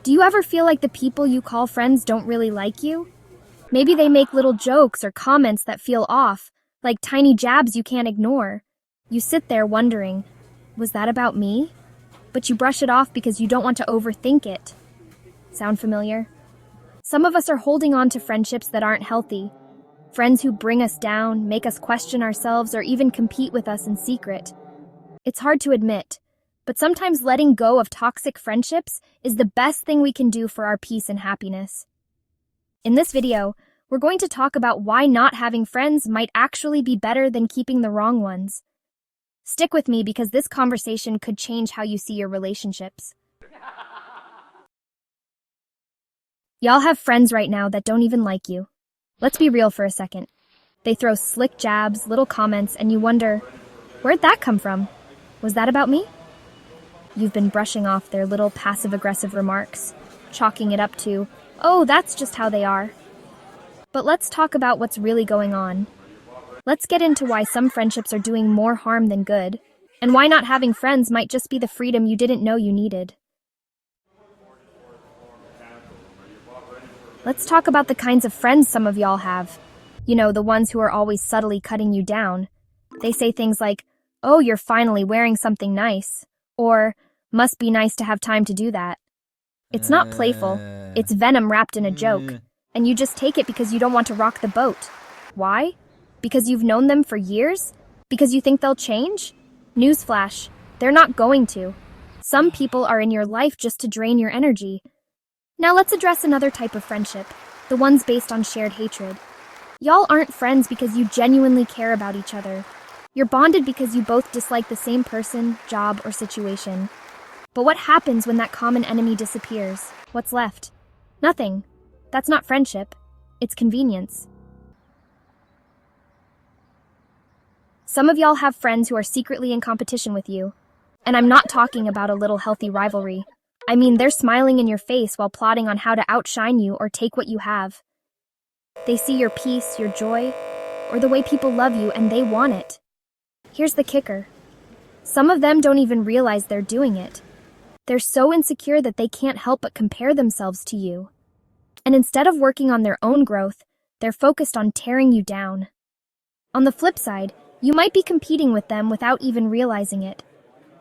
Do you ever feel like the people you call friends don't really like you? Maybe they make little jokes or comments that feel off, like tiny jabs you can't ignore. You sit there wondering, was that about me? But you brush it off because you don't want to overthink it. Sound familiar? Some of us are holding on to friendships that aren't healthy. Friends who bring us down, make us question ourselves, or even compete with us in secret. It's hard to admit, but sometimes letting go of toxic friendships is the best thing we can do for our peace and happiness. In this video, we're going to talk about why not having friends might actually be better than keeping the wrong ones. Stick with me because this conversation could change how you see your relationships. Y'all have friends right now that don't even like you. Let's be real for a second. They throw slick jabs, little comments, and you wonder, where'd that come from? Was that about me? You've been brushing off their little passive-aggressive remarks, chalking it up to, oh, that's just how they are. But let's talk about what's really going on. Let's get into why some friendships are doing more harm than good, and why not having friends might just be the freedom you didn't know you needed. Let's talk about the kinds of friends some of y'all have. You know, the ones who are always subtly cutting you down. They say things like, oh, you're finally wearing something nice, or must be nice to have time to do that. It's not playful, it's venom wrapped in a joke, and you just take it because you don't want to rock the boat. Why? Because you've known them for years? Because you think they'll change? Newsflash, they're not going to. Some people are in your life just to drain your energy. Now let's address another type of friendship, the ones based on shared hatred. Y'all aren't friends because you genuinely care about each other. You're bonded because you both dislike the same person, job, or situation. But what happens when that common enemy disappears? What's left? Nothing. That's not friendship. It's convenience. Some of y'all have friends who are secretly in competition with you. And I'm not talking about a little healthy rivalry. I mean, they're smiling in your face while plotting on how to outshine you or take what you have. They see your peace, your joy, or the way people love you, and they want it. Here's the kicker. Some of them don't even realize they're doing it. They're so insecure that they can't help but compare themselves to you. And instead of working on their own growth, they're focused on tearing you down. On the flip side, you might be competing with them without even realizing it.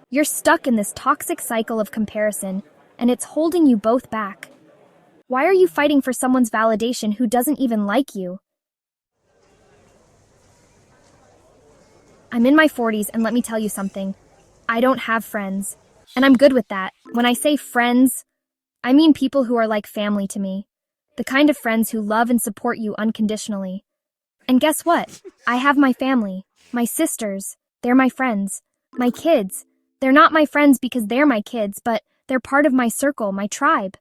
You're stuck in this toxic cycle of comparison, and it's holding you both back. Why are you fighting for someone's validation who doesn't even like you? I'm in my 40s, and let me tell you something. I don't have friends, and I'm good with that. When I say friends, I mean people who are like family to me. The kind of friends who love and support you unconditionally. And guess what? I have my family, my sisters, they're my friends, my kids. They're not my friends because they're my kids, but they're part of my circle, my tribe.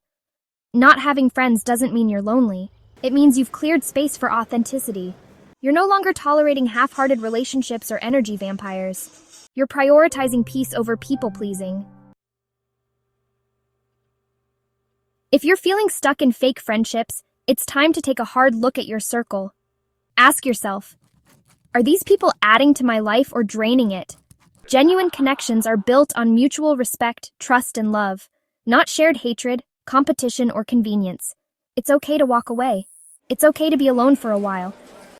Not having friends doesn't mean you're lonely. It means you've cleared space for authenticity. You're no longer tolerating half-hearted relationships or energy vampires. You're prioritizing peace over people-pleasing. If you're feeling stuck in fake friendships, it's time to take a hard look at your circle. Ask yourself, are these people adding to my life or draining it? Genuine connections are built on mutual respect, trust, and love, not shared hatred, competition, or convenience. It's okay to walk away. It's okay to be alone for a while.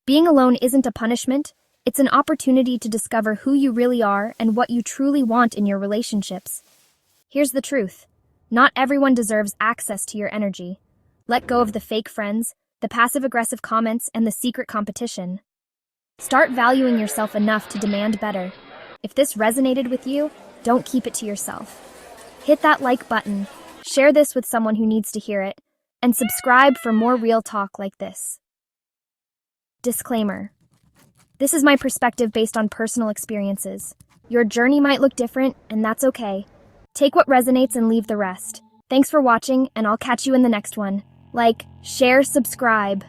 Being alone isn't a punishment. It's an opportunity to discover who you really are and what you truly want in your relationships. Here's the truth. Not everyone deserves access to your energy. Let go of the fake friends, the passive-aggressive comments, and the secret competition. Start valuing yourself enough to demand better. If this resonated with you, don't keep it to yourself. Hit that like button, share this with someone who needs to hear it, and subscribe for more real talk like this. Disclaimer. This is my perspective based on personal experiences. Your journey might look different, and that's okay. Take what resonates and leave the rest. Thanks for watching, and I'll catch you in the next one. Like, share, subscribe.